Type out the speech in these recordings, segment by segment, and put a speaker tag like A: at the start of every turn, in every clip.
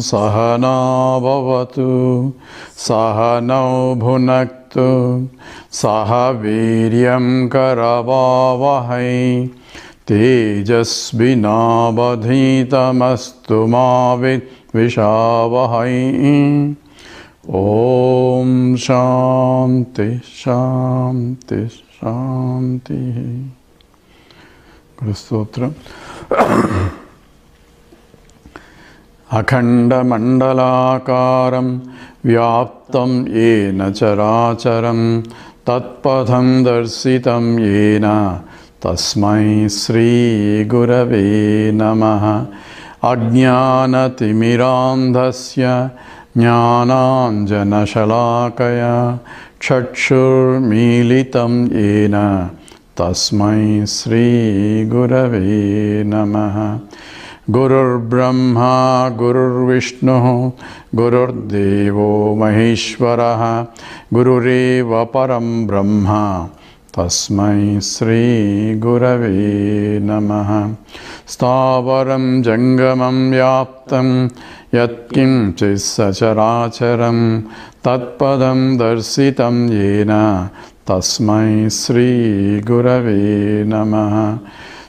A: Sahana bhavatu, sahanau bhunaktu, sahaviryam karavavahai, tejasvinavadhitamastu ma vishavahai. Om Shanti Shanti Shanti. Guru Sutra. Akhanda mandalakaram vyaptam yena characharam tatpadham darsitam yena tasmai Sri Gurave Namaha. Ajnana timirandhasya jnananjana shalakaya chakshur militam yena tasmai Sri Gurave Namaha. Gurur Brahma, Gurur Vishnu, Gurur Devo Maheshwaraha, Gurureva Param Brahma, Tasmai Sri Gurave Namaha. Stavaram Jangamam Yaptam, Yatkim Sacharacharam, Tatpadam Darsitam Yena, Tasmai Sri Gurave Namaha.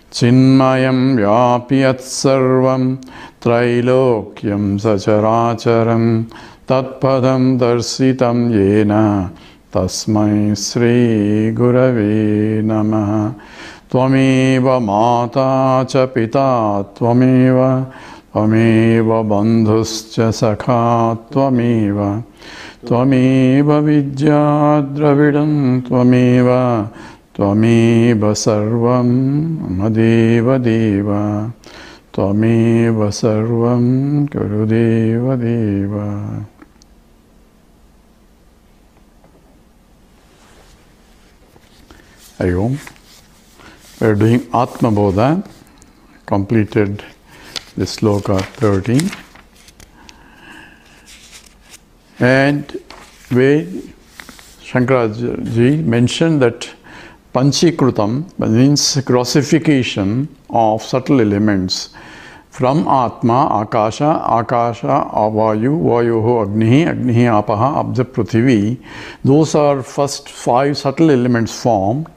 A: Chinmayam vyapiyat sarvam trailokyam sacharacharam tatpadam darsitam yena tasmai Sri Gurave Namaha. Tvameva mata cha pita tvameva bandhuscha sakha tvameva vidya dravidam tvameva Tvameva sarvam madeva deva, Tvameva sarvam gurudeva deva. Hari Om. We are doing Atmabodha, completed the sloka 13. And where Shankaracharya mentioned that Panchikrutam means grossification of subtle elements from Atma, Akasha, Akasha, Vayu, Vayuho, Agnihi, Agnihi, Apaha, Abja, Prithvi. Those are first 5 subtle elements formed.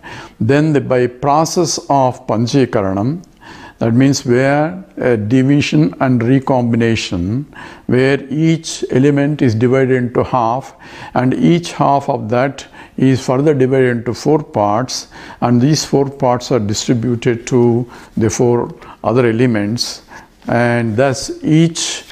A: Then by process of Panchikaranam, that means where a division and recombination, where each element is divided into half, and each half of that is further divided into 4 parts, and these 4 parts are distributed to the 4 other elements, and thus each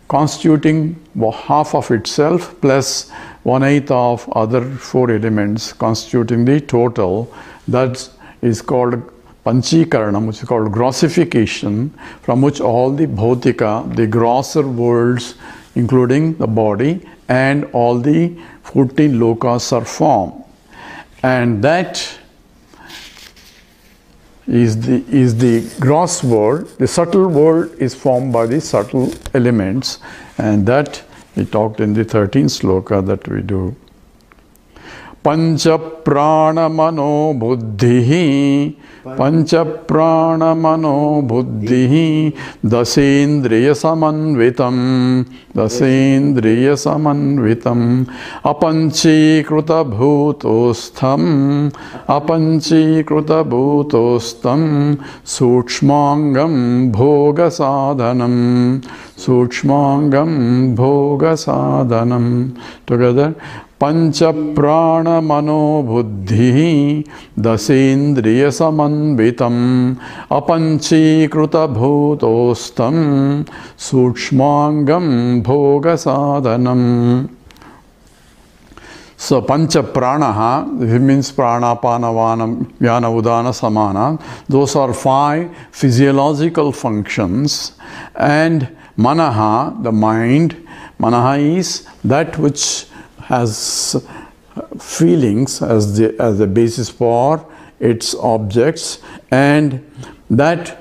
A: constituting half of itself plus 1/8 of other 4 elements constituting the total. That is called Panchikaranam, which is called grossification, from which all the bhautika, the grosser worlds, including the body, and all the 14 lokas are formed. And that is the gross world. The subtle world is formed by the subtle elements, and that we talked in the 13th sloka that we do. Pancha prana mano buddhihi, Pancha prana mano buddhihi, dasendriya samanvitam, apanchikruta bhutostam, sukshmangam bhoga sadhanam. Together. Pancha prana mano buddhi dasendriya samanvitam apanchikruta bhutostam sukshmangam bhoga sadhanam. So pancha pranaha, it means prana, pana, vana, vyana, udana, samana. Those are 5 physiological functions. And manaha, the mind. Manaha is that which has feelings as the basis for its objects, and that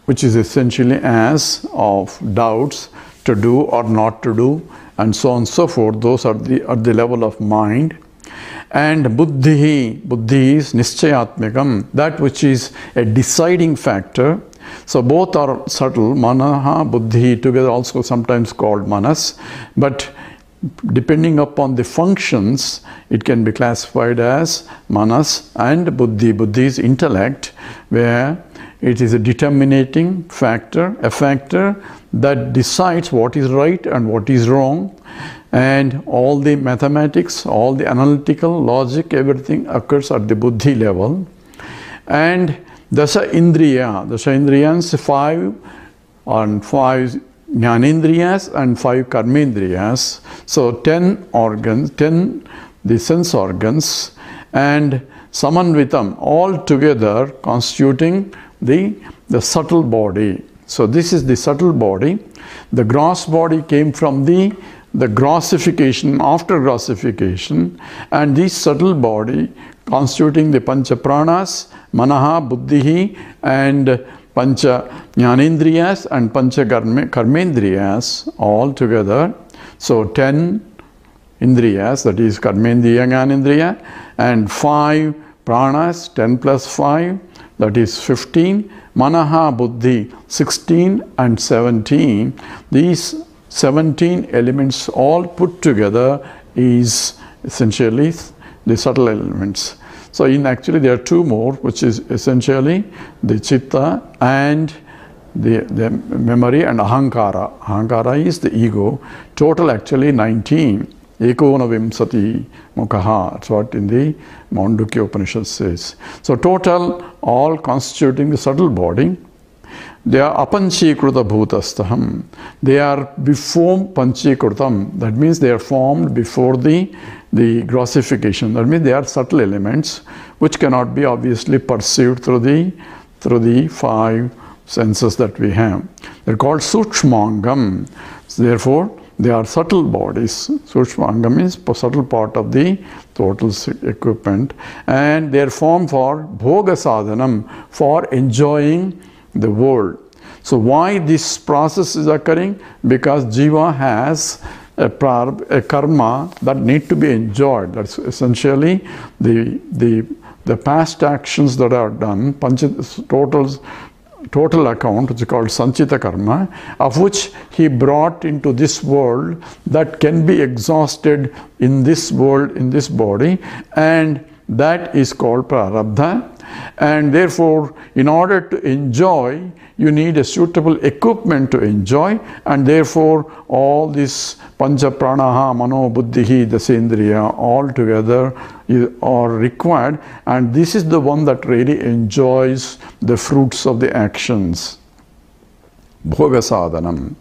A: which is essentially as of doubts to do or not to do, and so on and so forth. Those are at the level of mind. And buddhi is nischayatmikam, that which is a deciding factor. So both are subtle, manaha, buddhi, together also sometimes called manas, but depending upon the functions, it can be classified as manas and buddhi. Buddhi is intellect, where it is a determinating factor, a factor that decides what is right and what is wrong, and all the mathematics, all the analytical logic, everything occurs at the buddhi level. And dasa indriyans, 5 jnanendriyas and 5 karmendriyas. So 10 organs, 10 the sense organs, and samanvitam, all together constituting the subtle body. So this is the subtle body. The gross body came from the grossification, after grossification, and this subtle body constituting the pancha pranas, manaha, buddhi, and pancha jnanendriyas and pancha karmendriyas all together. So 10 indriyas, that is karmendriya, jnanendriya, and 5 pranas, 10 plus 5, that is 15, manaha, buddhi, 16 and 17. These 17 elements all put together is essentially the subtle elements. So actually there are 2 more, which is essentially the chitta and the memory and ahankara. Ahankara is the ego. Total actually 19. Ekona vimsati mukhaha. That's what in the Mandukya Upanishad says. So total, all constituting the subtle body. They are apanchikruta bhutastaham. They are before panchikrutam. That means they are formed before the grossification. That means they are subtle elements which cannot be obviously perceived through the 5 senses that we have. They are called sukshmangam. Therefore, they are subtle bodies. Sukshmangam is a subtle part of the total equipment, and they are formed for bhoga sadhanam, for enjoying the world. So why this process is occurring? Because jiva has a karma that need to be enjoyed. That's essentially the past actions that are done, total account, which is called sanchita karma, of which he brought into this world, that can be exhausted in this world, in this body, and that is called prarabdha. And therefore, in order to enjoy, you need a suitable equipment to enjoy, and therefore all this pancha pranaha, mano, buddhi, dasendriya all together are required, and this is the one that really enjoys the fruits of the actions. Bhoga sadhanam.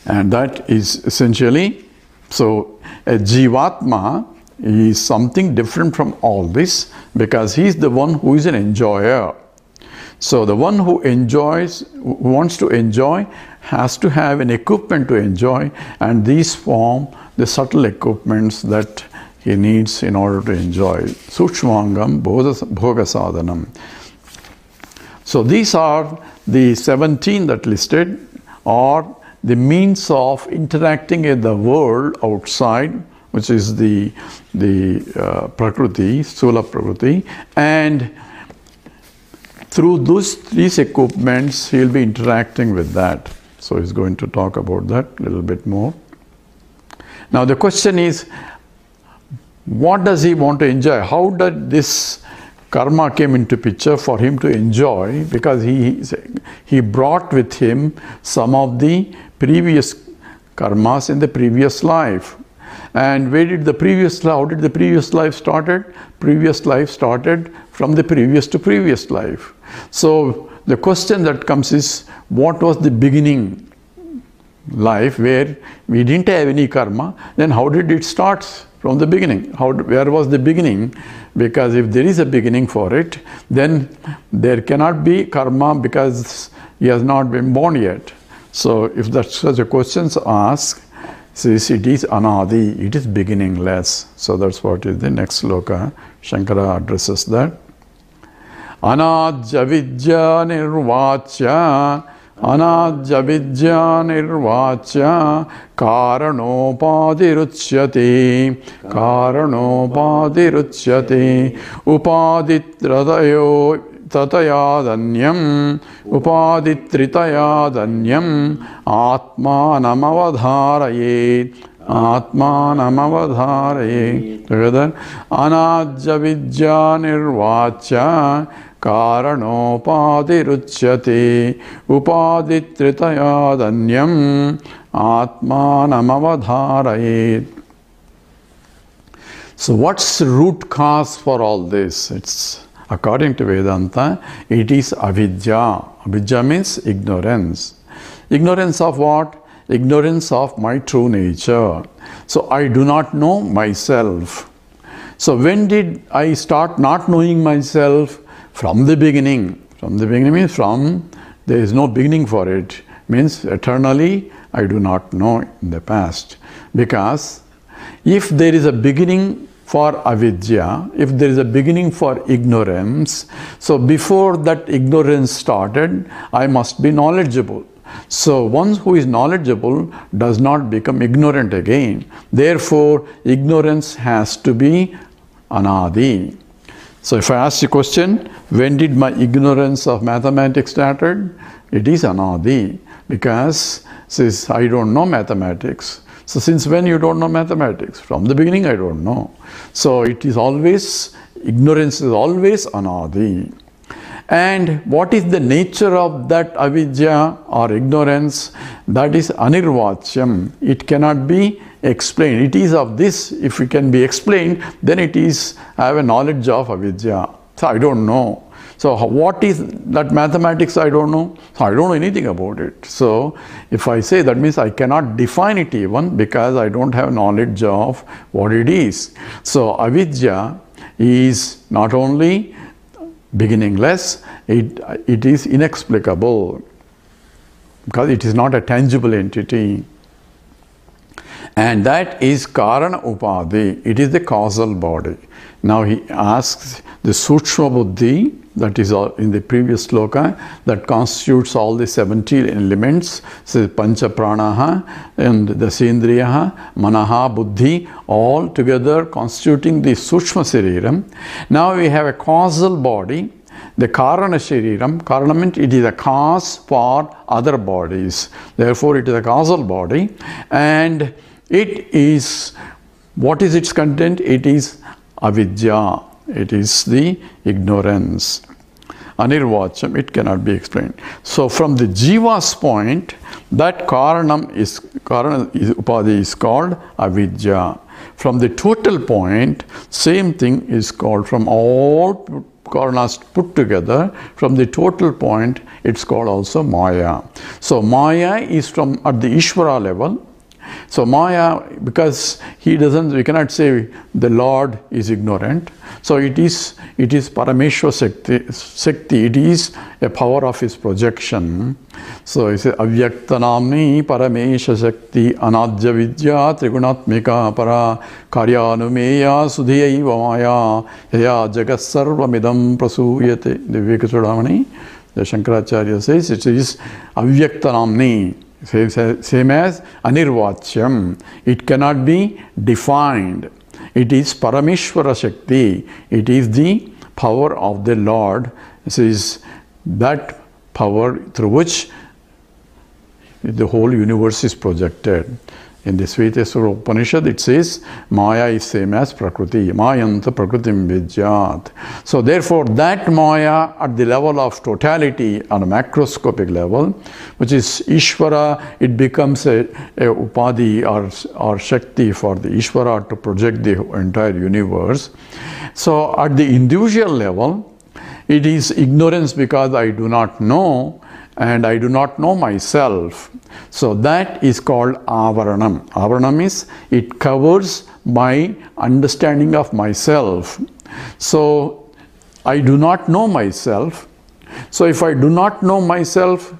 A: And that is essentially, so a jivatma is something different from all this, because he is the one who is an enjoyer. So the one who enjoys, who wants to enjoy, has to have an equipment to enjoy, and these form the subtle equipments that he needs in order to enjoy. Sukshmangam bhoga sadhanam. So these are the 17 that listed, are the means of interacting in the world outside, which is the prakriti, sthula prakriti, and through these equipments he will be interacting with that. So he's going to talk about that a little bit more. Now the question is, what does he want to enjoy? How did this karma came into picture for him to enjoy? Because he brought with him some of the previous karmas in the previous life. And how did the previous life started? Previous life started from the previous to previous life. So the question that comes is, what was the beginning? life where we didn't have any karma, then how did it start from the beginning? Where was the beginning? Because if there is a beginning for it, then there cannot be karma because he has not been born yet. So if such a question is asked, says it is anadi, it is beginningless. So that's what is the next sloka. Shankara addresses that. Anajya vidya nirvachya, anajya vidya nirvachya, karanopadiruchyate, karanopadiruchyate, upaditradayo tatayadanyam, upaditritayadanyam, atmanamavadharayet, atmanamavadharayet. Together, anajya vidya nirvachya, karanopadiruchyate, upaditritayadanyam, atmanamavadharayet. So what's the root cause for all this? It's according to Vedanta, it is avidya. Avidya means ignorance. Ignorance of what? Ignorance of my true nature. So I do not know myself. So when did I start not knowing myself? From the beginning. From the beginning means there is no beginning for it. Means eternally I do not know in the past. Because if there is a beginning for avidya, if there is a beginning for ignorance, so before that ignorance started, I must be knowledgeable. So one who is knowledgeable does not become ignorant again. Therefore, ignorance has to be anadi. So if I ask the question, when did my ignorance of mathematics started? It is anadi, because since I don't know mathematics. So since when you don't know mathematics? From the beginning I don't know. So it is always, ignorance is always anadi. And what is the nature of that avidya or ignorance? That is anirvachyam. It cannot be explained. It is of this. If it can be explained, then it is, I have a knowledge of avidya. So I don't know. So what is that mathematics? I don't know. So I don't know anything about it. So if I say, that means I cannot define it even, because I don't have knowledge of what it is. So avidya is not only beginningless, it is inexplicable, because it is not a tangible entity. And that is karana upadi. It is the causal body. Now he asks the sukshma buddhi, that is in the previous sloka, that constitutes all the 17 elements, so pancha pranaha and the sendriyaha, manaha, buddhi, all together constituting the sukshma shariram. Now we have a causal body, the karana shariram. Karana means it is a cause for other bodies. Therefore it is a causal body, and it is, what is its content? It is avidya. It is the ignorance. Anirvacham, it cannot be explained. So from the jiva's point, that upadhi is called avidya. From the total point, same thing is called, from all karanas put together, from the total point, it's called also maya. So maya is from at the Ishvara level. So Maya, because we cannot say the Lord is ignorant. So it is Parameshwar Shakti, it is a power of his projection. So it says Avyaktanamni Paramesha Shakti Anadya Vidya Trigunatmika Para Karyanumeya Sudhiyaiva Maya Yaya Jagat Sarvamidam Prasuyate. The Vivekachudamani, the Shankaracharya says it is Avyaktanamni. Same as anirvachyam. It cannot be defined. It is Parameshwara Shakti. It is the power of the Lord. This is that power through which the whole universe is projected. In the Svetasvara Upanishad, it says, Maya is same as Prakriti. Mayanta Prakritim Vidyat. So therefore, that Maya at the level of totality, on a macroscopic level, which is Ishvara, it becomes a Upadhi or Shakti for the Ishvara to project the entire universe. So at the individual level, it is ignorance because I do not know, and I do not know myself. So that is called avaranam. Avaranam is, it covers my understanding of myself. So I do not know myself. So if I do not know myself,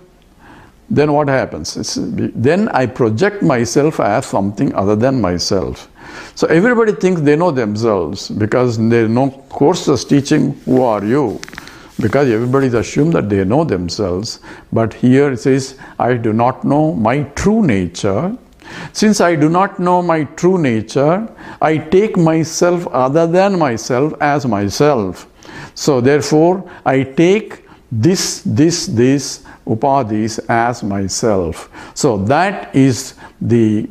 A: then what happens? Then I project myself as something other than myself. So everybody thinks they know themselves because there are no courses teaching who are you. Because everybody assumes that they know themselves. But here it says, I do not know my true nature. Since I do not know my true nature, I take myself other than myself as myself. So therefore, I take this upadhis as myself. So that is the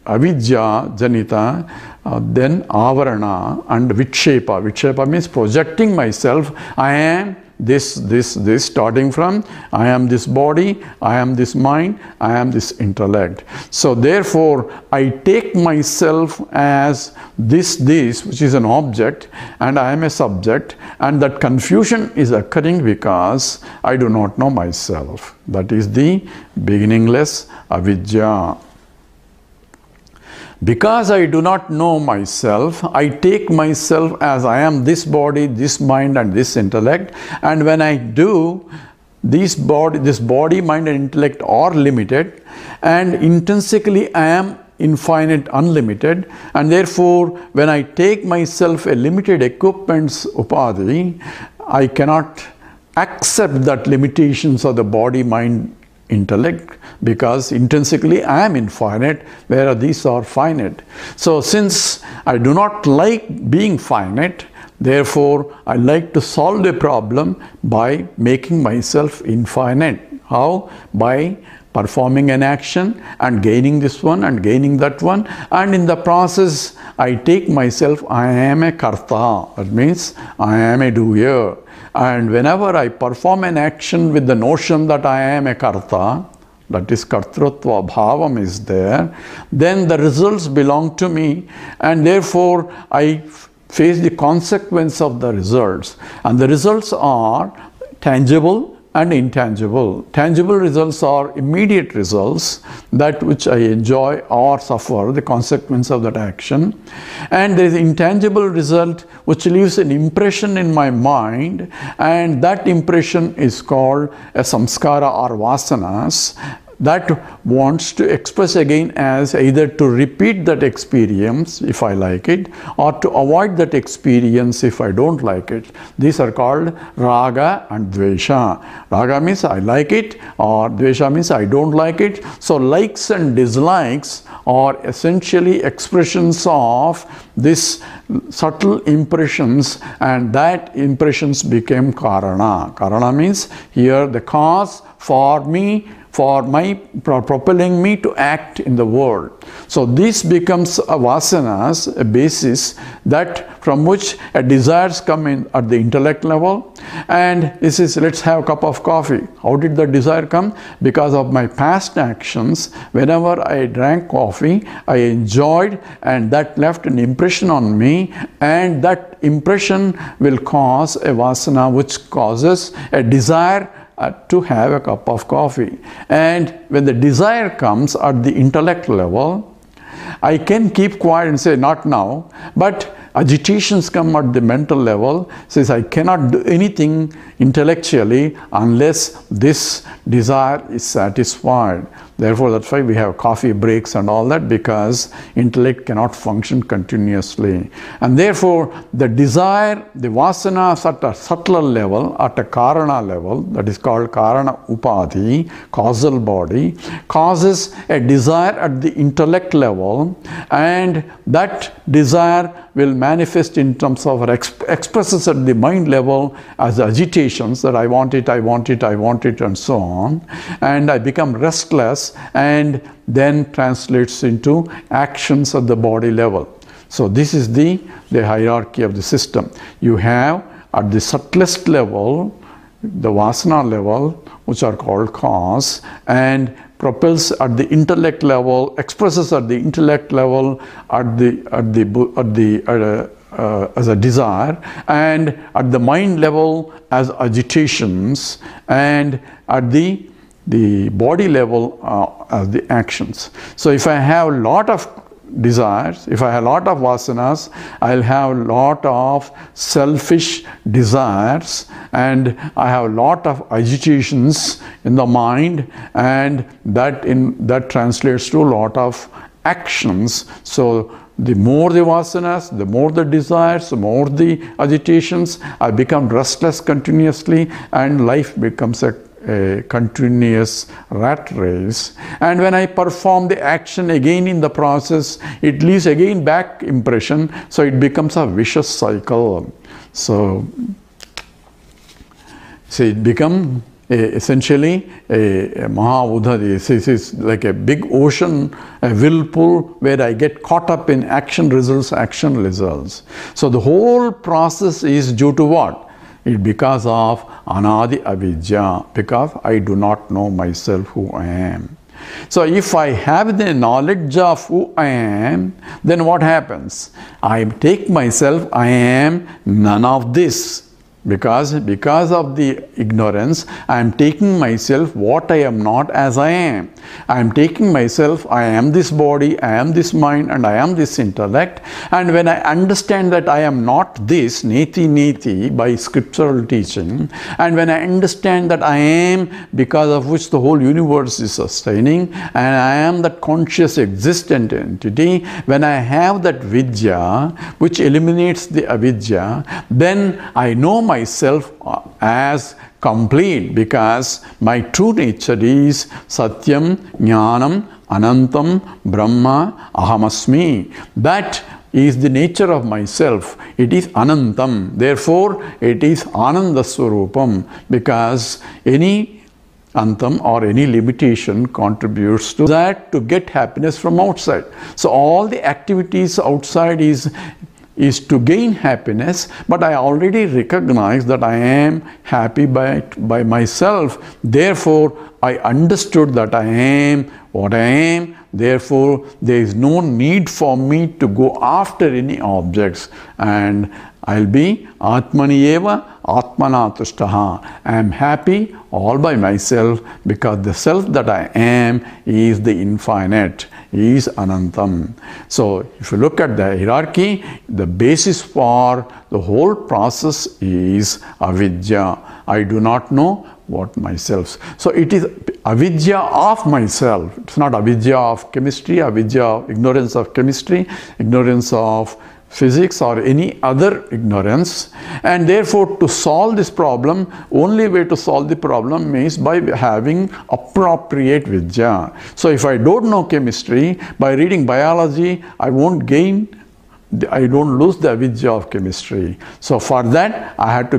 A: avidya janita, then avarana and vikshepa. Vikshepa means projecting myself. I am this, starting from I am this body, I am this mind, I am this intellect. So therefore, I take myself as this, which is an object, and I am a subject, and that confusion is occurring because I do not know myself. That is the beginningless avidya. Because I do not know myself, I take myself as I am this body, this mind and this intellect. And when I do, this body, mind and intellect are limited, and intrinsically I am infinite, unlimited. And therefore, when I take myself a limited equipment's upadhi, I cannot accept that limitations of the body, mind, intellect, because intrinsically I am infinite, whereas these are finite. So since I do not like being finite, therefore I like to solve the problem by making myself infinite. How? By performing an action and gaining this one and gaining that one, and in the process I take myself, I am a karta. That means I am a doer. And whenever I perform an action with the notion that I am a karta, that is kartrutva bhavam is there, then the results belong to me, and therefore I face the consequence of the results. And the results are tangible and intangible. Tangible results are immediate results, that which I enjoy or suffer the consequence of that action. And there is intangible result which leaves an impression in my mind, and that impression is called a samskara or vasanas, that wants to express again as either to repeat that experience if I like it, or to avoid that experience if I don't like it. These are called raga and dvesha. Raga means I like it, or dvesha means I don't like it. So likes and dislikes are essentially expressions of this subtle impressions, and that impressions became karana. Karana means here the cause for me, for propelling me to act in the world. So this becomes a vasanas, a basis that from which a desires come in at the intellect level. And this is, let's have a cup of coffee. How did the desire come? Because of my past actions. Whenever I drank coffee, I enjoyed, and that left an impression on me, and that impression will cause a vasana which causes a desire to have a cup of coffee. And when the desire comes at the intellect level, I can keep quiet and say not now, but agitations come at the mental level, says I cannot do anything intellectually unless this desire is satisfied. Therefore, that's why we have coffee breaks and all that, because intellect cannot function continuously. And therefore, the desire, the vasanas at a subtler level, at a karana level, that is called karana upadhi, causal body, causes a desire at the intellect level, and that desire will manifest in terms of, or expresses at the mind level as agitations that I want it, I want it, I want it, and so on. And I become restless, and then translates into actions at the body level. So this is the hierarchy of the system. You have at the subtlest level, the vasana level, which are called cause, and propels at the intellect level, expresses at the intellect level, at the as a desire, and at the mind level as agitations, and at the body level as the actions. So if I have a lot of desires, if I have a lot of vasanas, I'll have a lot of selfish desires, and I have a lot of agitations in the mind, and that translates to a lot of actions. So the more the vasanas, the more the desires, the more the agitations, I become restless continuously, and life becomes a continuous rat race. And when I perform the action again in the process, it leaves again back impression, so it becomes a vicious cycle. So it becomes essentially a Mahabudha. This is like a big ocean, a whirlpool, where I get caught up in action results. So the whole process is due to what? It's because of anadi avidya, because I do not know myself who I am. So if I have the knowledge of who I am, then what happens? I take myself, I am none of this. Because of the ignorance, I am taking myself what I am not as I am. I am taking myself, I am this body, I am this mind, and I am this intellect. And when I understand that I am not this, neti by scriptural teaching, and when I understand that I am, because of which the whole universe is sustaining, and I am that conscious existent entity, when I have that vidya, which eliminates the avidya, then I know myself as complete, because my true nature is Satyam, Jnanam, Anantam, Brahma, Ahamasmi. That is the nature of myself. It is Anantam. Therefore, it is Ananda Swarupam, because any antam or any limitation contributes to that to get happiness from outside. So all the activities outside is to gain happiness, but I already recognize that I am happy by myself. Therefore, I understood that I am what I am. Therefore, there is no need for me to go after any objects, and I'll be Atmani eva Atmana tushtaha. I am happy all by myself, because the self that I am is the infinite, is Anantam. So if you look at the hierarchy, the basis for the whole process is avidya. I do not know what myself. So it is avidya of myself. It's not avidya of chemistry, avidya, ignorance of chemistry, ignorance of physics or any other ignorance. And therefore, to solve this problem, only way to solve the problem is by having appropriate vidya. So if I don't know chemistry, by reading biology, I don't lose the avidya of chemistry. So for that, I had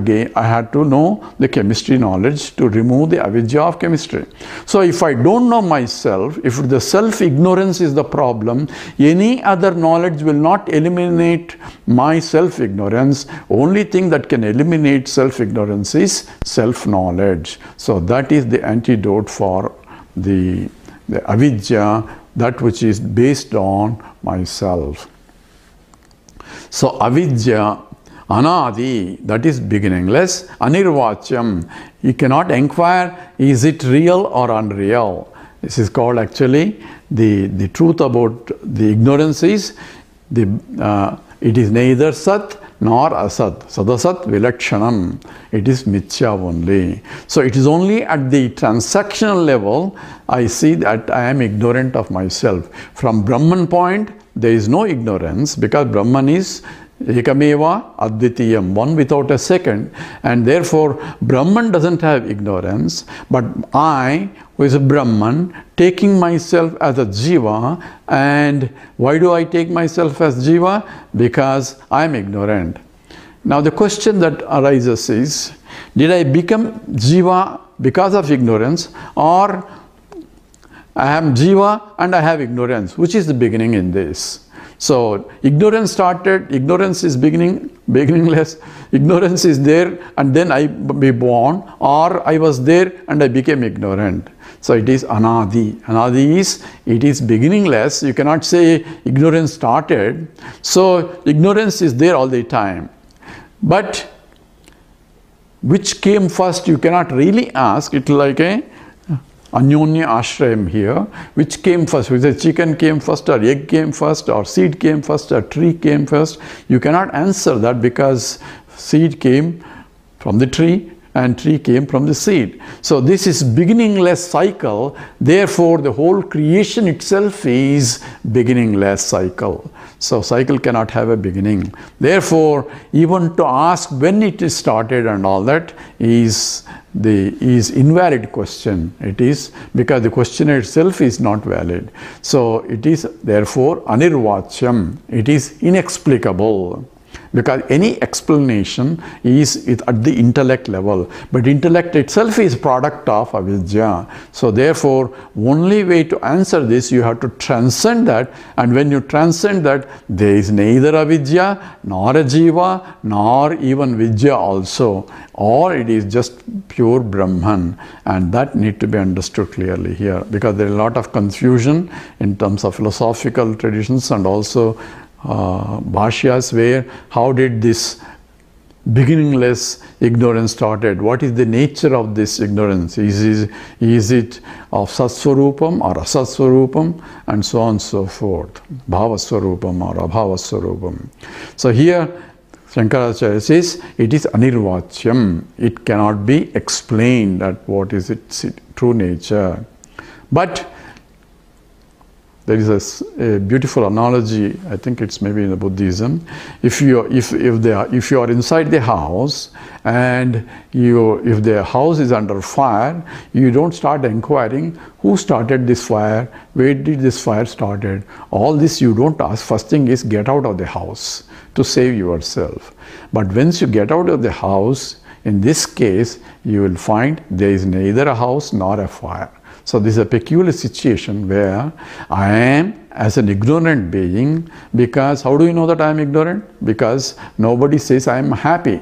A: to know the chemistry knowledge to remove the avidya of chemistry. So if I don't know myself, if the self-ignorance is the problem, any other knowledge will not eliminate my self-ignorance. Only thing that can eliminate self-ignorance is self-knowledge. So that is the antidote for the avidya, that which is based on myself. So avidya, anadi, that is beginningless, anirvachyam, you cannot inquire, is it real or unreal? This is called actually the truth about the ignorance is it is neither sat nor asat. Sadasat vilakshanam. It is mithya only. So it is only at the transactional level I see that I am ignorant of myself. From Brahman point, there is no ignorance, because Brahman is ekameva advitiyam, one without a second, and therefore Brahman doesn't have ignorance. But I, who is a Brahman, taking myself as a Jiva, and why do I take myself as Jiva? Because I am ignorant. Now the question that arises is, did I become Jiva because of ignorance, or I am Jiva and I have ignorance? Which is the beginning in this? So ignorance started, ignorance is beginningless, ignorance is there and then I be born, or I was there and I became ignorant. So it is anadi. Anadi is, it is beginningless. You cannot say ignorance started. So ignorance is there all the time. But which came first, you cannot really ask. It's like a Anyonya Ashrayam here. Which came first? Whether chicken came first, or egg came first, or seed came first, or tree came first. You cannot answer that, because seed came from the tree and tree came from the seed. So this is beginningless cycle. Therefore, the whole creation itself is beginningless cycle. So cycle cannot have a beginning. Therefore, even to ask when it is started and all that is invalid question. It is because the question itself is not valid. So it is therefore anirvachyam. It is inexplicable. Because any explanation is at the intellect level, but intellect itself is product of avidya. So therefore, only way to answer this, you have to transcend that, and when you transcend that, there is neither avidya, nor a jiva, nor even vidya also, or it is just pure Brahman, and that need to be understood clearly here, because there is a lot of confusion in terms of philosophical traditions and also bhashyas, where how did this beginningless ignorance started? What is the nature of this ignorance? Is it of satsvarupam or asatsvarupam, and so on and so forth? Bhavasvarupam or abhavasvarupam. So here Shankaracharya says it is anirvachyam. It cannot be explained that what is its true nature. But there is a beautiful analogy. I think it's maybe in the Buddhism. If you are inside the house and if the house is under fire, you don't start inquiring who started this fire, where did this fire started. All this you don't ask. First thing is get out of the house to save yourself. But once you get out of the house, in this case, you will find there is neither a house nor a fire. So this is a peculiar situation where I am as an ignorant being, because how do you know that I am ignorant? Because nobody says I am happy.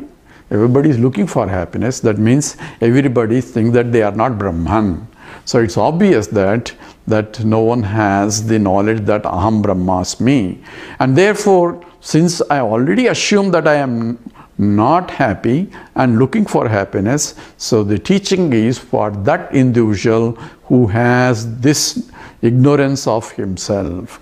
A: Everybody is looking for happiness. That means everybody thinks that they are not Brahman. So it's obvious that no one has the knowledge that Aham Brahmasmi. And therefore, since I already assume that I am not happy and looking for happiness, so the teaching is for that individual who has this ignorance of himself.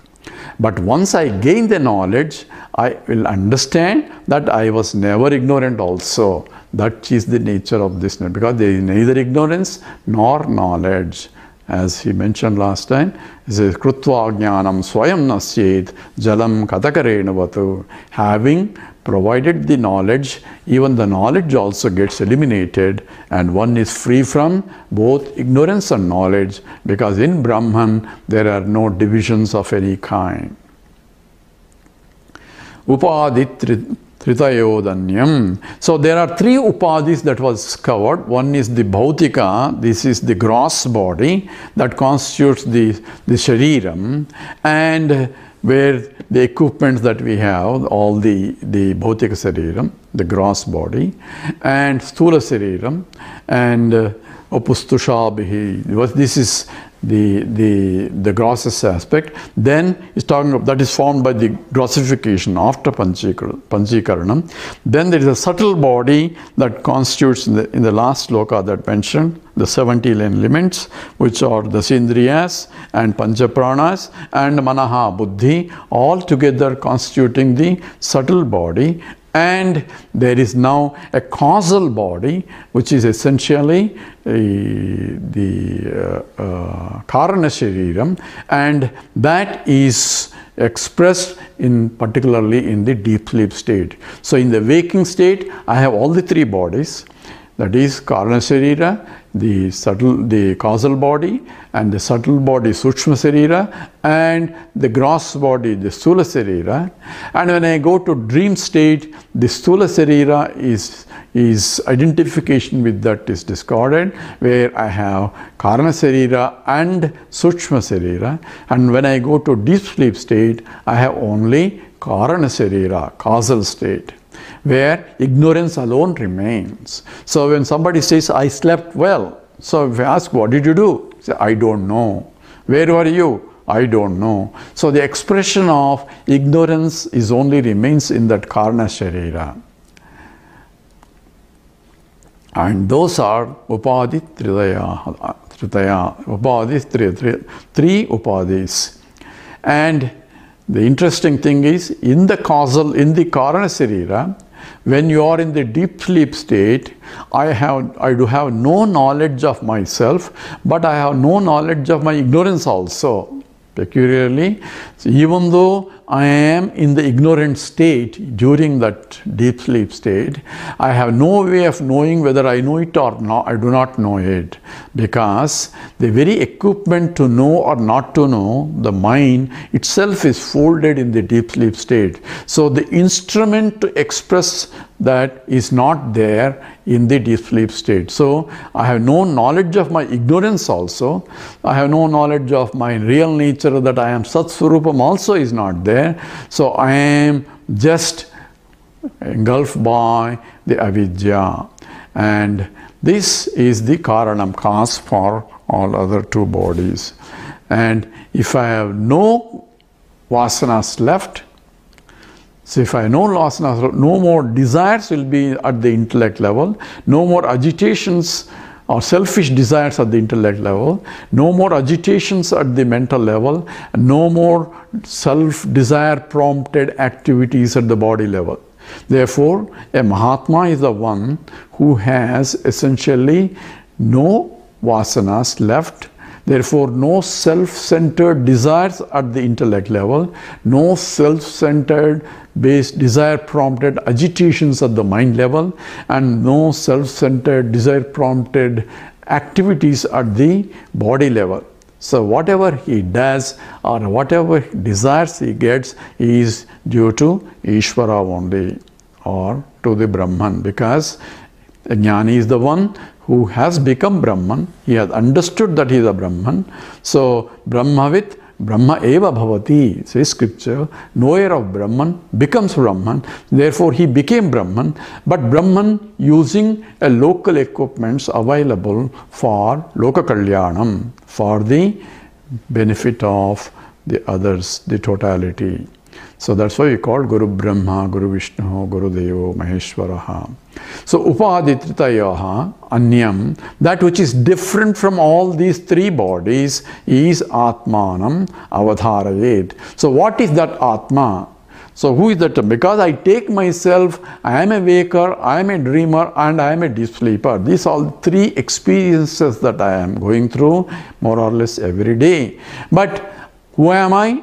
A: But once I gain the knowledge, I will understand that I was never ignorant also. That is the nature of this, because there is neither ignorance nor knowledge. As he mentioned last time, he says, Krutva jnanam swayam nasyet jalam katakarena vatu. Having provided the knowledge, even the knowledge also gets eliminated, and one is free from both ignorance and knowledge, because in Brahman there are no divisions of any kind. Upadit Tritayodanyam. So there are three upadhis that was covered. One is the bhautika, this is the gross body that constitutes the shariram, and where the equipments that we have, all the bhautika shariram, the gross body, and sthula shariram, and opustushabhi. This is the grossest aspect. Then is talking of that is formed by the grossification after panchikaranam. Then there is a subtle body that constitutes in the last sloka that mentioned the 70 elements, which are the Sindriyas and Panchapranas and Manaha Buddhi, all together constituting the subtle body. And there is now a causal body, which is essentially the Karana Shariram, and that is expressed particularly in the deep sleep state. So in the waking state, I have all the three bodies. that is Karana Sharira, the causal body, and the subtle body Sukshma Sharira, and the gross body the Sthula Sharira. And when I go to dream state, the Sthula Sharira is identification with that is discarded, where I have Karana Sharira and Sukshma Sharira. And when I go to deep sleep state, I have only Karana Sharira, causal state, where ignorance alone remains. So when somebody says, I slept well, so if I ask, what did you do? Say, I don't know. Where were you? I don't know. So the expression of ignorance is only remains in that Karana Sharira. And those are Upadhi Tritaya, Upadhi three Upadhis. And the interesting thing is, in the causal, in the Karana Sharira, when you are in the deep sleep state, I do have no knowledge of myself, but I have no knowledge of my ignorance also. Peculiarly, so even though I am in the ignorant state during that deep sleep state, I have no way of knowing whether I know it or not. I do not know it, because the very equipment to know or not to know, the mind itself is folded in the deep sleep state. So the instrument to express that is not there in the deep sleep state. So I have no knowledge of my ignorance also. I have no knowledge of my real nature, that I am Sat Swarupam also is not there. So I am just engulfed by the avidya. And this is the karanam, cause for all other two bodies. And if I have no vasanas left, so if I have no vasanas, no more desires will be at the intellect level, no more agitations or selfish desires at the intellect level, no more agitations at the mental level, and no more self-desire prompted activities at the body level. Therefore, a Mahatma is the one who has essentially no vasanas left. Therefore, no self-centered desires at the intellect level, no self-centered based desire prompted agitations at the mind level, and no self-centered desire prompted activities at the body level. So whatever he does or whatever desires he gets is due to Ishvara only, or to the Brahman, because a Jnani is the one who has become Brahman. He has understood that he is a Brahman. So Brahmavit Brahma eva bhavati, says scripture. Knower of Brahman becomes Brahman. Therefore he became Brahman, but Brahman using a local equipments available for Loka Kalyanam, for the benefit of the others, the totality. So that's why we call Guru Brahma, Guru Vishnu, Guru Devo, Maheshwaraha. So Upadhitritayaha, Anyam, that which is different from all these three bodies is Atmanam Avadharayet. So what is that Atma? So who is that? Because I take myself, I am a waker, I am a dreamer, and I am a deep sleeper. These are all three experiences that I am going through more or less every day. But who am I?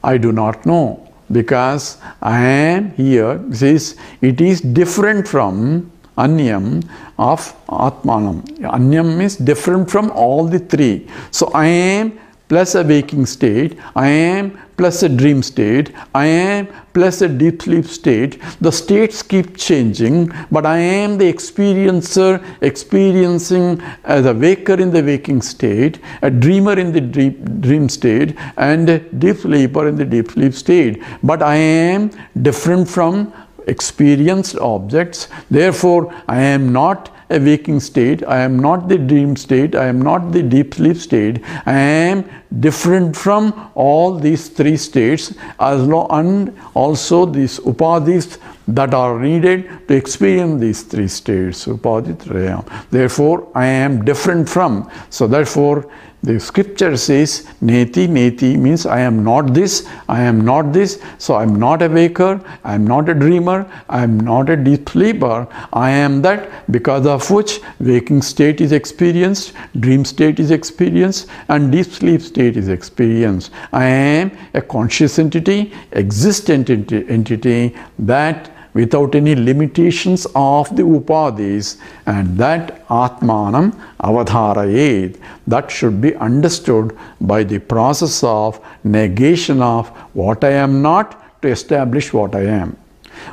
A: I do not know, because I am here. It is different from Anyam of Atmanam. Anyam is different from all the three. So I am plus a waking state, I am plus a dream state, I am plus a deep sleep state. The states keep changing, but I am the experiencer experiencing as a waker in the waking state, a dreamer in the dream state, and a deep sleeper in the deep sleep state. But I am different from experienced objects. Therefore, I am not a waking state, I am not the dream state, I am not the deep sleep state. I am different from all these three states, and also these upadhis that are needed to experience these three states. Upadhitrayam. Therefore, I am different from. So therefore, the scripture says, Neti, Neti means I am not this, I am not this. So I am not a waker, I am not a dreamer, I am not a deep sleeper. I am that, because of which waking state is experienced, dream state is experienced, and deep sleep state is experienced. I am a conscious entity, existent entity that without any limitations of the upadis, and that Atmanam avadharayet, that should be understood by the process of negation of what I am not to establish what I am.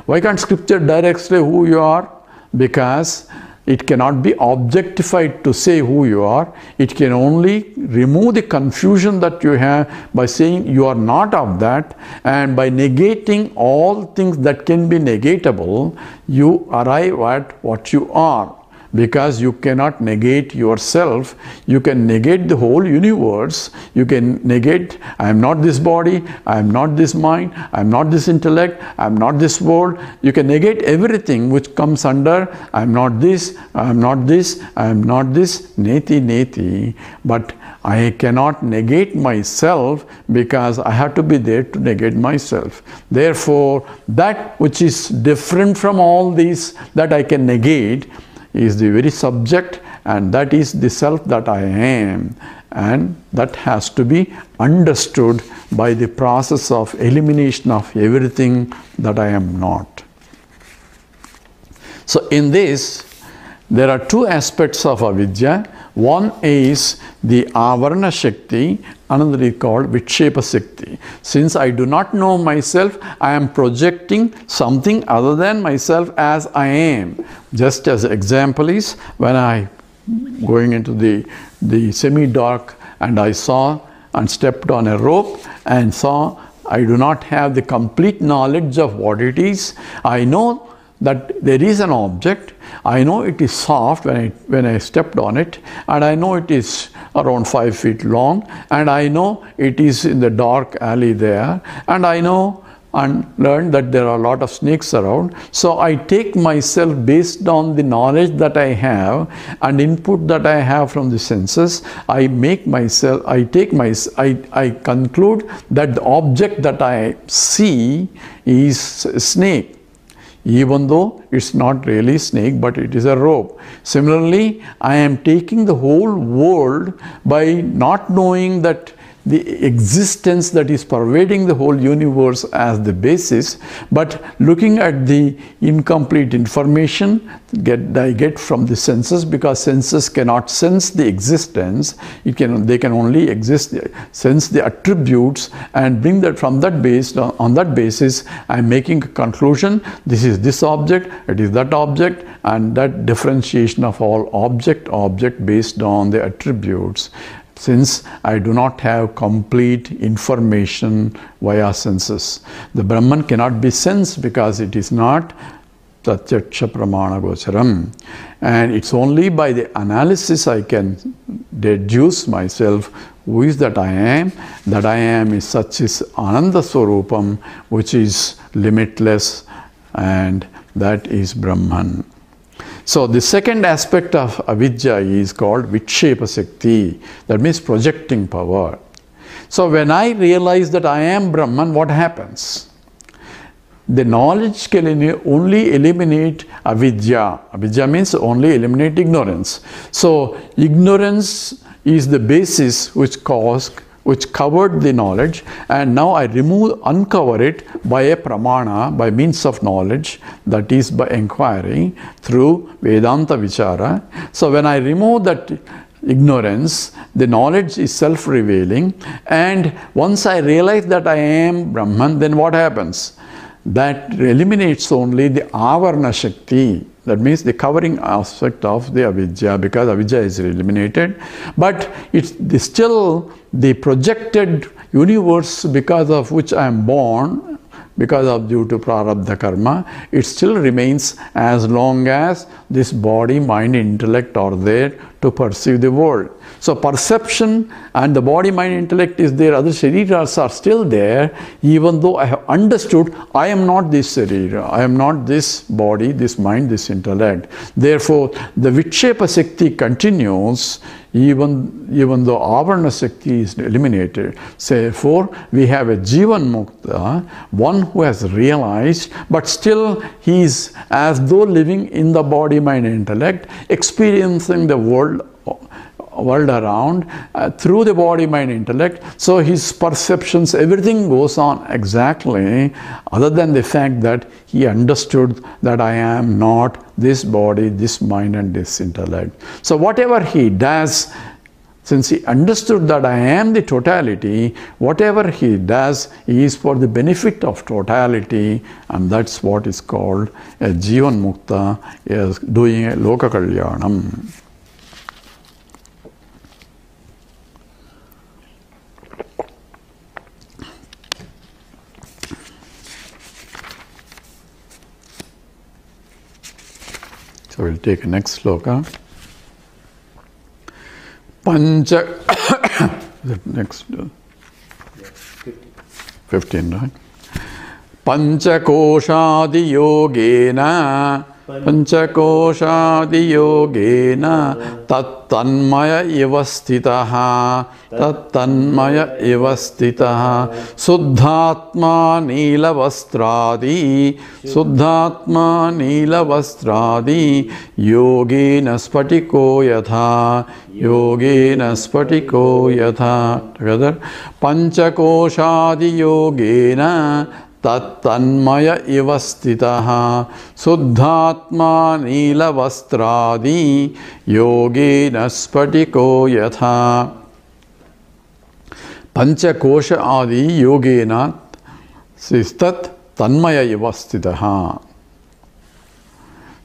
A: Why can't scripture directly say who you are? Because it cannot be objectified to say who you are. It can only remove the confusion that you have by saying you are not of that, and by negating all things that can be negatable, you arrive at what you are. Because you cannot negate yourself, you can negate the whole universe. You can negate, I am not this body, I am not this mind, I am not this intellect, I am not this world. You can negate everything which comes under, I am not this, I am not this, I am not this, neti neti. But I cannot negate myself because I have to be there to negate myself. Therefore, that which is different from all these that I can negate is the very subject, and that is the self that I am, and that has to be understood by the process of elimination of everything that I am not. So in this, there are two aspects of avidya. One is the avarana shakti, another is called vikshepa shakti. Since I do not know myself, I am projecting something other than myself as I am. Just as example is, when I going into the semi-dark and I saw and stepped on a rope and saw I do not have the complete knowledge of what it is. I know that there is an object. I know it is soft when I stepped on it, and I know it is around 5 feet long, and I know it is in the dark alley there, and I know and learn that there are a lot of snakes around. So I take myself based on the knowledge that I have and input that I have from the senses. I conclude that the object that I see is a snake, even though it's not really snake, but it is a rope. Similarly, I am taking the whole world by not knowing that the existence that is pervading the whole universe as the basis, but looking at the incomplete information I get from the senses, because senses cannot sense the existence. They can only sense the attributes and bring that from that base. On that basis, I am making a conclusion. This is this object, it is that object, and that differentiation of all object based on the attributes. Since I do not have complete information via senses. The Brahman cannot be sensed because it is not tatyaksha pramana gocharam. And it's only by the analysis I can deduce myself who is that I am. That I am is such is Ananda Swarupam, which is limitless, and that is Brahman. So the second aspect of avidya is called vikshepa shakti, that means projecting power. So when I realize that I am Brahman, what happens? The knowledge can only eliminate avidya. Avidya means only eliminate ignorance. So ignorance is the basis which covered the knowledge, and now I uncover it by a pramana, by means of knowledge, that is by inquiry through Vedanta vichara. So when I remove that ignorance, the knowledge is self-revealing, and once I realize that I am Brahman, then what happens? That eliminates only the avarana shakti. That means the covering aspect of the avidya, because avidya is eliminated. But it's still the projected universe because of which I am born, because of due to prarabdha karma, it still remains as long as this body, mind, intellect are there to perceive the world. So perception and the body, mind, intellect is there, other shariras are still there, even though I have understood I am not this sharira, I am not this body, this mind, this intellect. Therefore, the vikshepa shakti continues even though avarana shakti is eliminated. Therefore, we have a Jivanmukti, one who has realized, but still he is as though living in the body, mind, intellect, experiencing the world world around through the body, mind, intellect. So his perceptions, everything goes on exactly, other than the fact that he understood that I am not this body, this mind and this intellect. So whatever he does, since he understood that I am the totality, whatever he does is for the benefit of totality, and that's what is called a Jivanmukta, is doing a Loka Kalyanam. So we'll take a next sloka. Pancha, next 15, right? Panchakoshadi yogena, Panchakoshadi yogena, Tattanmaya ivastitaha, Tattanmaya ivastitaha, Suddhatma nilavastradi, Suddhatma nilavastradi, Yogena spatiko yatha, Yogena spatiko yatha. Together. Panchakoshadi yogena, Tattanmaya ivastitaha, Suddhatma nilavastradi, Yogena spatiko yatha. Panchakosha adi yogena sistat tanmaya ivastitaha.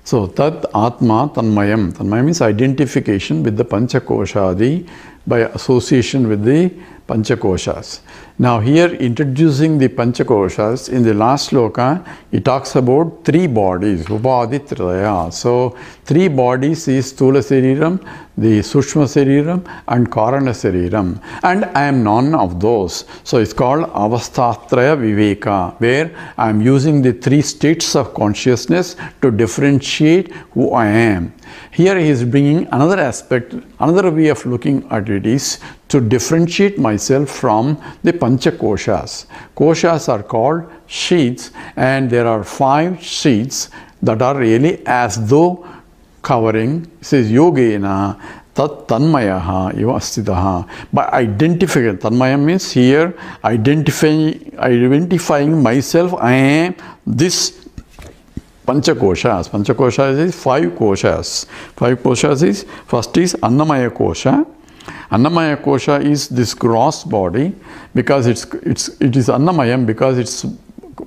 A: So, tat atma tanmayam. Tanmayam means identification with the panchakoshadi by association with the panchakoshas. Now here introducing the panchakoshas, in the last sloka, he talks about three bodies, upaditridaya. So three bodies is Sthula Sariram, the Sushma Sariram and Karana Sariram. And I am none of those. So it's called Avastatraya Viveka, where I am using the three states of consciousness to differentiate who I am. Here he is bringing another aspect, another way of looking at it is to differentiate myself from the Panchakoshas. Koshas are called sheaths, and there are 5 sheaths that are really as though covering. It says yogena tat tanmayaha ivastitaha. By identifying, tanmaya means here identifying myself, I am this Panchakoshas. Panchakoshas is 5 koshas. 5 koshas is, first is Annamaya Kosha. Annamaya Kosha is this gross body, because it is Annamayam because it's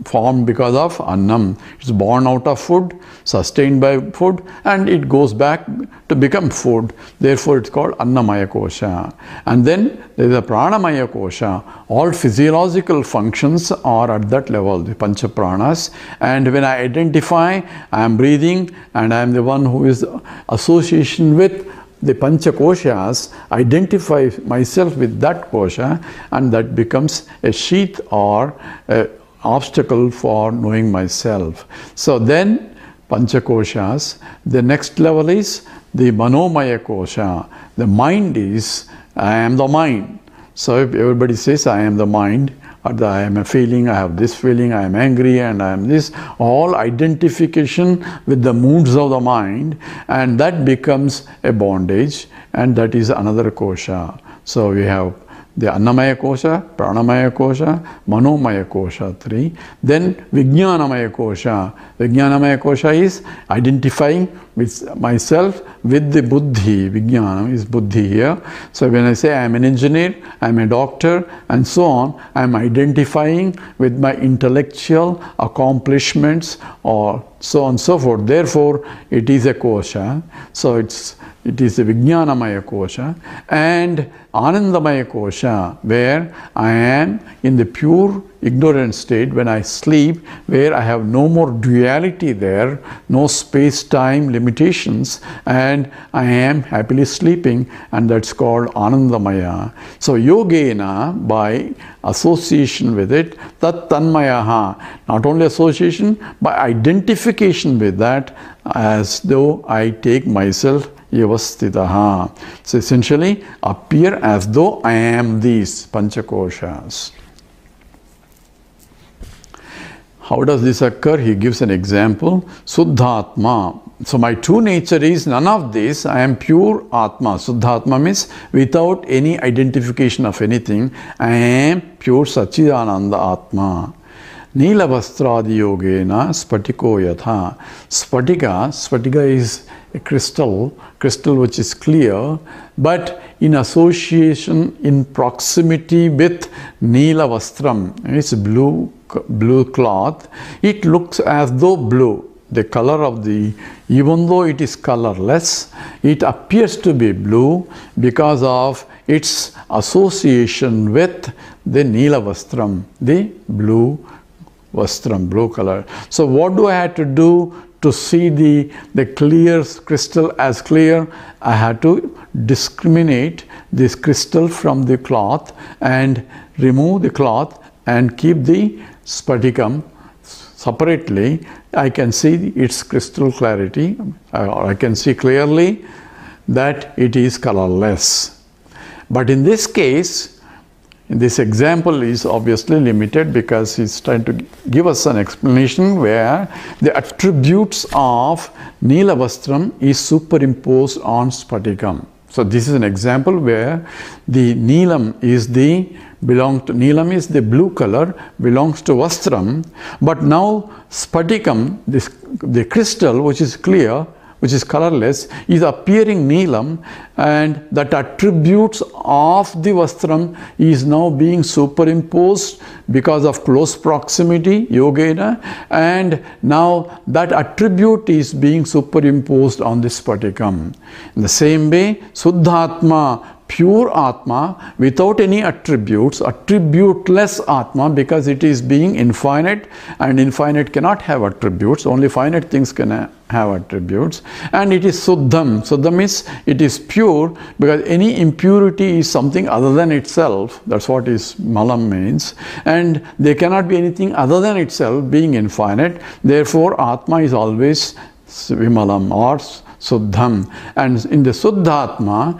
A: formed because of Annam. It's born out of food, sustained by food, and it goes back to become food. Therefore, it's called Annamaya Kosha. And then there is a Pranamaya Kosha. All physiological functions are at that level, the Pancha Pranas. And when I identify, I am breathing and I am the one who is association with the Panchakoshas, identify myself with that kosha, and that becomes a sheath or an obstacle for knowing myself. So then Panchakoshas, the next level is the Manomaya Kosha. The mind is, I am the mind. So if everybody says I am the mind, or I am a feeling, I have this feeling, I am angry and I am this, all identification with the moods of the mind, and that becomes a bondage, and that is another kosha. So we have the Annamaya Kosha, Pranamaya Kosha, Manomaya Kosha, 3. Then Vijnanamaya Kosha. Vijnanamaya Kosha is identifying with myself with the Buddhi. Vijnanam is Buddhi here. So when I say I am an engineer, I am a doctor and so on, I am identifying with my intellectual accomplishments or so on and so forth. Therefore, it is a kosha. So it is a Vijnanamaya Kosha, and Anandamaya Kosha, where I am in the pure ignorant state when I sleep, where I have no more duality there, no space-time limitations, and I am happily sleeping, and that's called Anandamaya. So Yogena, by association with it, Tat Tanmayaha, not only association, by identification with that, as though I take myself Yavastitaha. So essentially, appear as though I am these Panchakoshas. How does this occur? He gives an example. Suddhatma, So my true nature is none of this. I am pure Atma. Suddha Atma means without any identification of anything. I am pure Sachidananda Atma. Nila Vastradi Yogena Spatiko Yatha. Spatika is a crystal which is clear, but in association, in proximity with Nila Vastram, it's blue cloth, it looks as though blue. The color of even though it is colorless, it appears to be blue because of its association with the Nila Vastram, the blue Vastram, blue color. So what do I have to do to see the clear crystal as clear? I had to discriminate this crystal from the cloth and remove the cloth and keep the spatikam separately. I can see its crystal clarity, or I can see clearly that it is colorless. But in this case, this example is obviously limited because he's trying to give us an explanation where the attributes of Nila Vastram is superimposed on Spatikam. So this is an example where the Neelam is Neelam is the blue color, belongs to Vastram, but now Spatikam, the crystal which is clear, which is colorless, is appearing Neelam, and that attributes of the Vastram is now being superimposed because of close proximity, Yogena, and now that attribute is being superimposed on the Spatikam. In the same way, Suddhatma, pure Atma, without any attributes, attributeless Atma, because it is being infinite, and infinite cannot have attributes, only finite things can have attributes, and it is Suddham. Suddham is, it is pure, because any impurity is something other than itself. That's what is Malam means, and there cannot be anything other than itself, being infinite. Therefore Atma is always Vimalam or Suddham. And in the Suddhatma,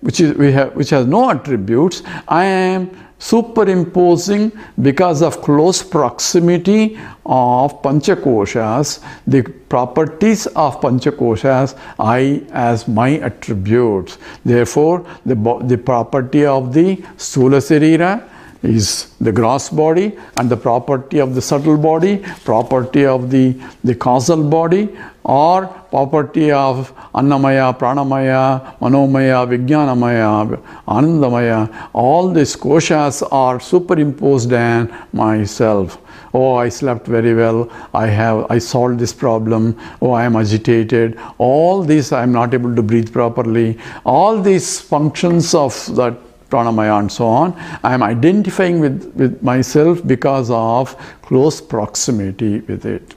A: which has no attributes, I am superimposing because of close proximity of Panchakoshas, the properties of Panchakoshas, I as my attributes. Therefore, the property of the Sthula Sarira is the gross body, and the property of the subtle body, property of the causal body, or property of Annamaya, Pranamaya, Manomaya, Vijnanamaya, Anandamaya, all these koshas are superimposed on myself. Oh, I slept very well, I solved this problem, oh, I am agitated, all this I am not able to breathe properly, all these functions of that pranamaya and so on, I am identifying with myself because of close proximity with it.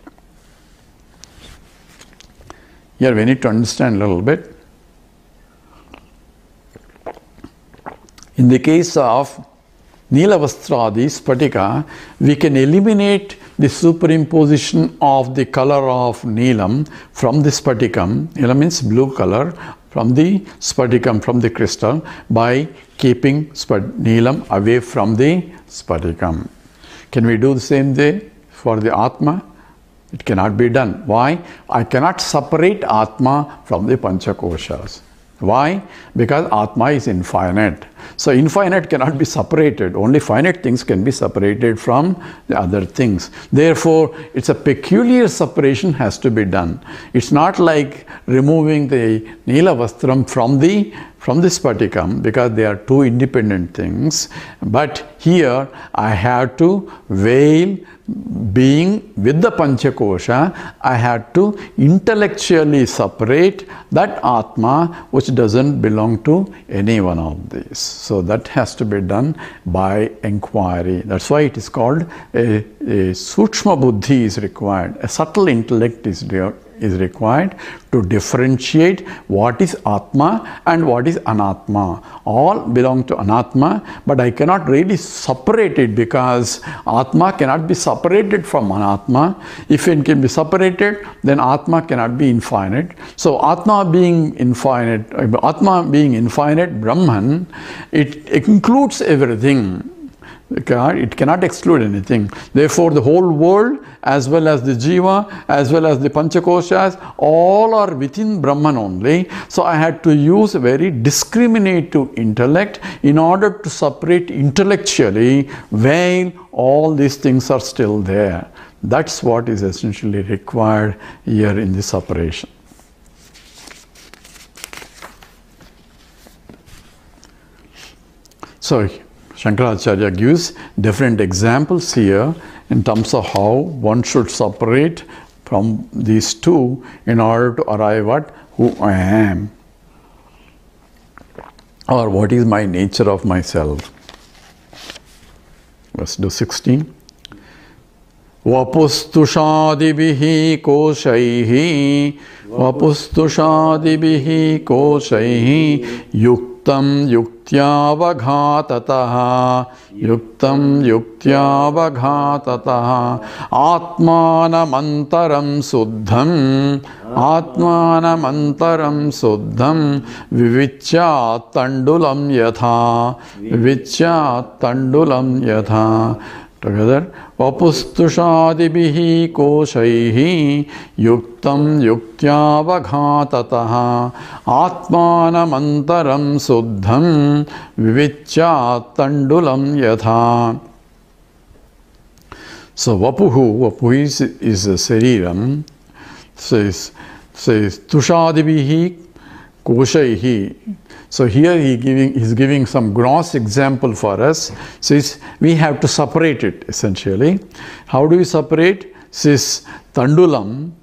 A: Here we need to understand a little bit. In the case of Neelavastradi, Spatika, we can eliminate the superimposition of the color of Neelam from the Spatikam. Neelam means blue color, from the Spatikam, from the crystal, by keeping Neelam away from the Spatikam. Can we do the same thing for the Atma? It cannot be done. Why? I cannot separate Atma from the Panchakoshas. Why? Because Atma is infinite. So infinite cannot be separated. Only finite things can be separated from the other things. Therefore, it's a peculiar separation has to be done. It's not like removing the Nila Vastram from the Spatikam, because they are two independent things. But here I have to veil being with the Panchakosha. I had to intellectually separate that Atma which doesn't belong to any one of these. So that has to be done by inquiry. That's why it is called a Sukshma Buddhi is required. A subtle intellect is required to differentiate what is Atma and what is Anatma. All belong to Anatma, but I cannot really separate it, because Atma cannot be separated from Anatma. If it can be separated, then Atma cannot be infinite. So Atma being infinite, Brahman, it includes everything. It cannot exclude anything. Therefore, the whole world, as well as the Jiva, as well as the Panchakoshas, all are within Brahman only. So I had to use a very discriminative intellect in order to separate intellectually while all these things are still there. That's what is essentially required here in the separation. So Shankaracharya gives different examples here in terms of how one should separate from these two in order to arrive at who I am, or what is my nature of myself. Let's do 16. Vapustushadibihi koshaihi yuktam yuktyaavaghatataha atmanamantaram suddham vivichya tandulam yatha. Together, vapustushadibihi koshaihi yuktam yuktyaavaghatataha atmanamantaram suddham vivichya tandulam yatha. So vapuhu is a sariram, says tushadibihi koshaihi. So here he is giving some gross example for us. Says we have to separate it essentially. How do we separate? Says tandulam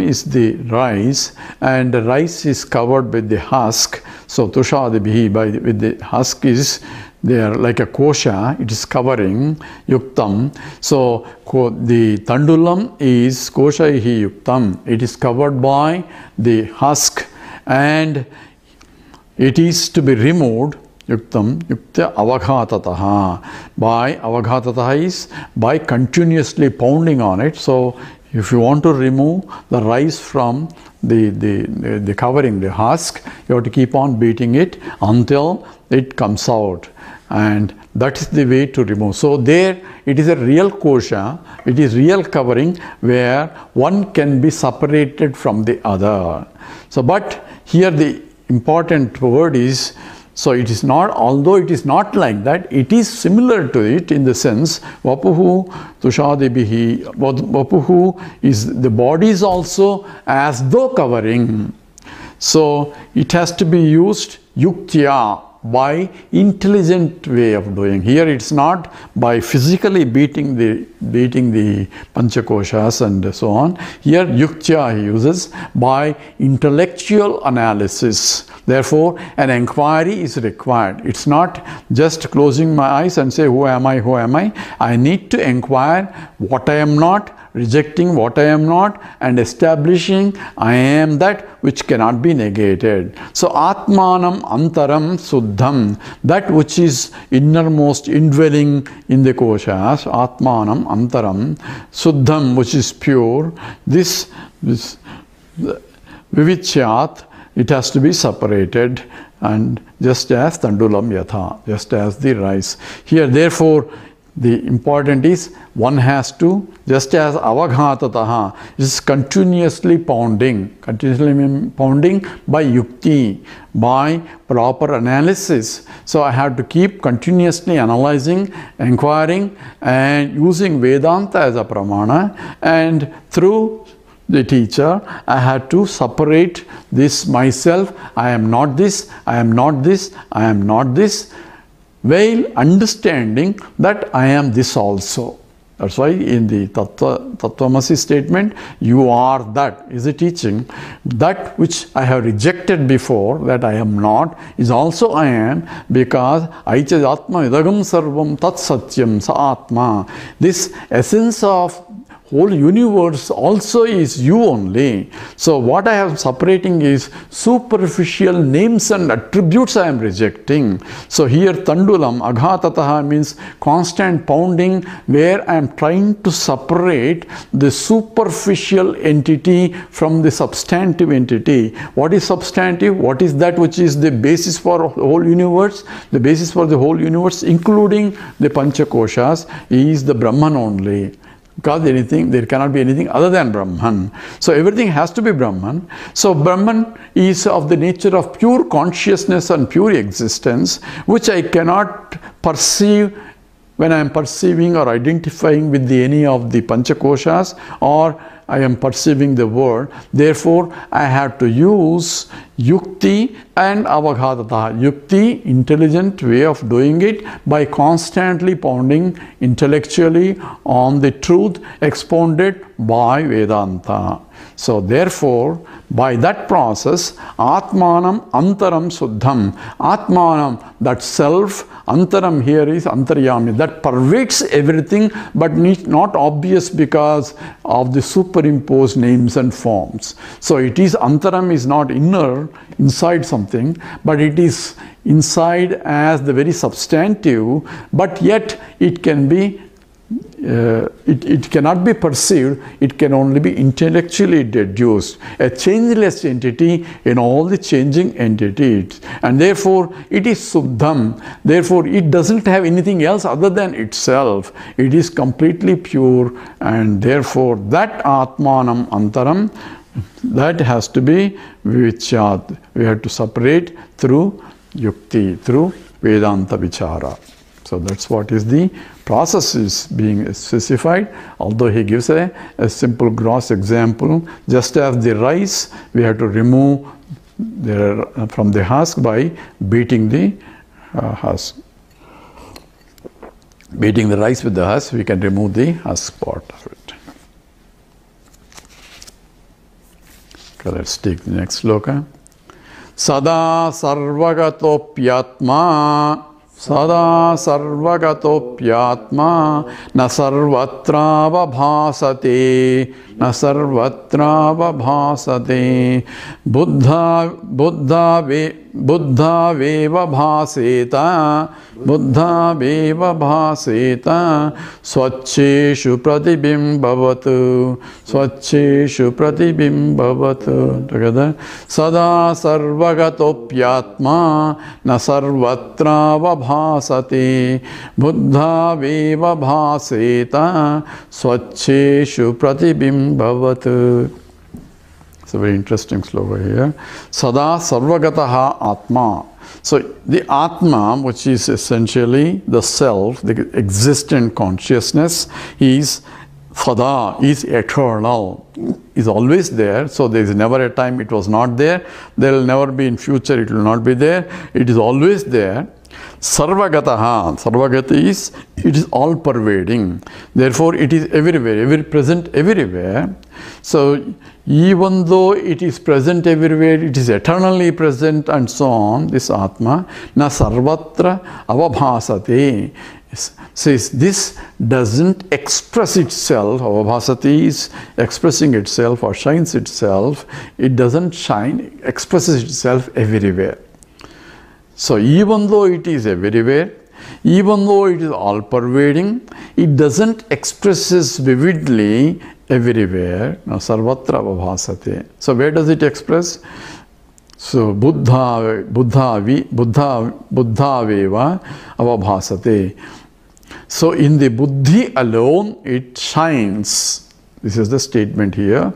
A: is the rice, and the rice is covered with the husk. So tushadibihi, with the husk is there like a kosha, it is covering yuktam. So the tandulam is koshaihi yuktam. It is covered by the husk, and it is to be removed, yuktam, yuktya avaghatataha. By avaghatataha is by continuously pounding on it. So if you want to remove the rice from the covering, the husk, you have to keep on beating it until it comes out. And that is the way to remove. So there it is a real kosha, it is real covering where one can be separated from the other. So but here the important word is, so it is not, although it is not like that, it is similar to it in the sense, vapuhu tushadibihi, vapuhu is, the body is also as though covering. So it has to be used yuktya, by intelligent way of doing. Here it's not by physically beating the panchakoshas and so on. Here yuktya he uses by intellectual analysis. Therefore an inquiry is required. It's not just closing my eyes and say who am I, who am I. I need to inquire what I am not, rejecting what I am not, and establishing I am that which cannot be negated. So atmanam antaram suddham, that which is innermost, indwelling in the koshas, atmanam antaram suddham, which is pure, this vivichyat, it has to be separated, and just as tandulam yatha, just as the rice. Here therefore the important is one has to, just as avaghatataha is continuously pounding by yukti, by proper analysis. So I have to keep continuously analyzing, inquiring, and using Vedanta as a pramana, and through the teacher I had to separate this myself. I am not this, I am not this, I am not this, while understanding that I am this also. That's why in the Tattvamasi statement, you are that is a teaching. That which I have rejected before, that I am not, is also I am, because Aicha Atma idagam sarvam tat satyam sa atma. This essence of whole universe also is you only. So what I am separating is superficial names and attributes I am rejecting. So here tandulam, aghatataha means constant pounding, where I am trying to separate the superficial entity from the substantive entity. What is substantive? What is that which is the basis for the whole universe? The basis for the whole universe, including the Panchakoshas, is the Brahman only. Because there cannot be anything other than Brahman. So everything has to be Brahman. So Brahman is of the nature of pure consciousness and pure existence, which I cannot perceive when I am perceiving or identifying with any of the Panchakoshas, or I am perceiving the world. Therefore, I have to use yukti and avaghatata. Yukti, intelligent way of doing it by constantly pounding intellectually on the truth expounded by Vedanta. So therefore, by that process, Atmanam Antaram Suddham. Atmanam, that self, Antaram here is Antaryami, that pervades everything but not obvious because of the superimposed names and forms. So it is, Antaram is not inner, inside something, but it is inside as the very substantive, but yet it can be it cannot be perceived, it can only be intellectually deduced. A changeless entity in all the changing entities. And therefore, it is Suddham. Therefore, it doesn't have anything else other than itself. It is completely pure, and therefore, that Atmanam Antaram, that has to be Vichat. We have to separate through Yukti, through Vedanta Vichara. So that's what is the process is being specified, although he gives a simple gross example. Just as the rice, we have to remove from the husk by beating the husk. Beating the rice with the husk, we can remove the husk part of it. Okay, let's take the next sloka. Sada sarvagatopyatma. Sada sarvagatopyatma na sarvatra bhasate na sarvatra bhasate buddha veva bhaseta swacheshu pratibhimbavatu together. Sada sarvagatopyatma na sarvatra bhasate buddha veva bhaseta swacheshu pratibhimbavatu. It's a very interesting sloka here. Sada sarvagataha atma. So the Atma, which is essentially the self, the existent consciousness, is Sada, is eternal, is always there. So there is never a time it was not there. There will never be in future, it will not be there. It is always there. Sarvagataha, Sarvagata is, it is all pervading. Therefore, it is everywhere, present everywhere. So, even though it is present everywhere, it is eternally present and so on, this Atma, na sarvatra avabhasate. Says this doesn't express itself, avabhasati is expressing itself or shines itself, it doesn't shine, expresses itself everywhere. So even though it is everywhere, even though it is all pervading, it doesn't expresses vividly everywhere. Now sarvatra avabhasate. So where does it express? So buddha veva avabhasate. So in the buddhi alone it shines. This is the statement here.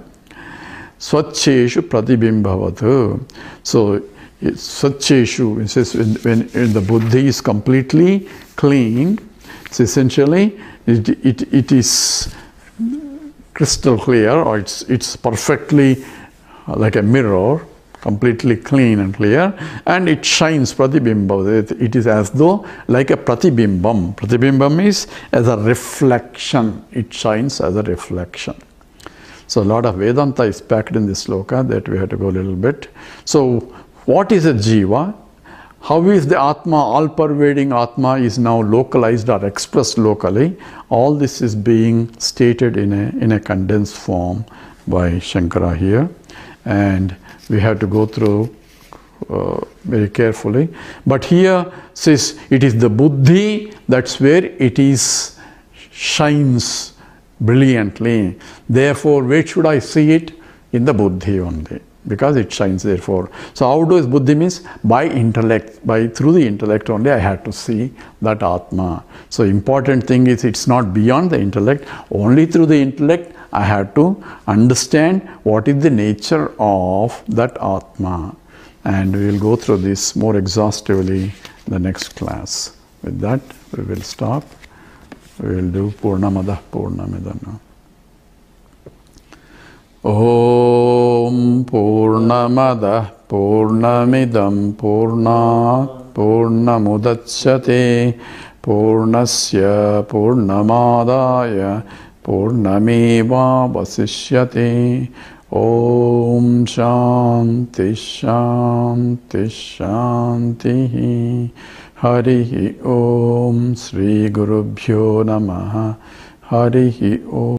A: Swacheshu pratibhimbavatu. So Swacheshu, it says when the buddhi is completely clean, it's essentially it is crystal clear, or it's perfectly like a mirror, completely clean and clear, and it shines pratibimba. It is as though like a pratibimbam. Pratibimbam is as a reflection. It shines as a reflection. So a lot of Vedanta is packed in this sloka that we have to go a little bit. So what is a jiva? how is the Atma, all-pervading Atma is now localized or expressed locally? All this is being stated in a condensed form by Shankara here, and we have to go through very carefully. But here says it is the buddhi, that's where it is shines brilliantly. Therefore, where should I see it? In the buddhi only, because it shines therefore. So how does buddhi means? By intellect, through the intellect only I have to see that Atma. So important thing is it's not beyond the intellect, only through the intellect I have to understand what is the nature of that Atma. And we will go through this more exhaustively in the next class. With that, we will stop. We will do Purnamada Purnamidam now. Om Purnamada Purnamidam Purnat Purnamudachyate Purnasya Purnamadaya Purnameva Vasishyate. Om Shanti Shanti Shanti. Harihi Om Sri Gurubhyo Namaha. Harihi Om.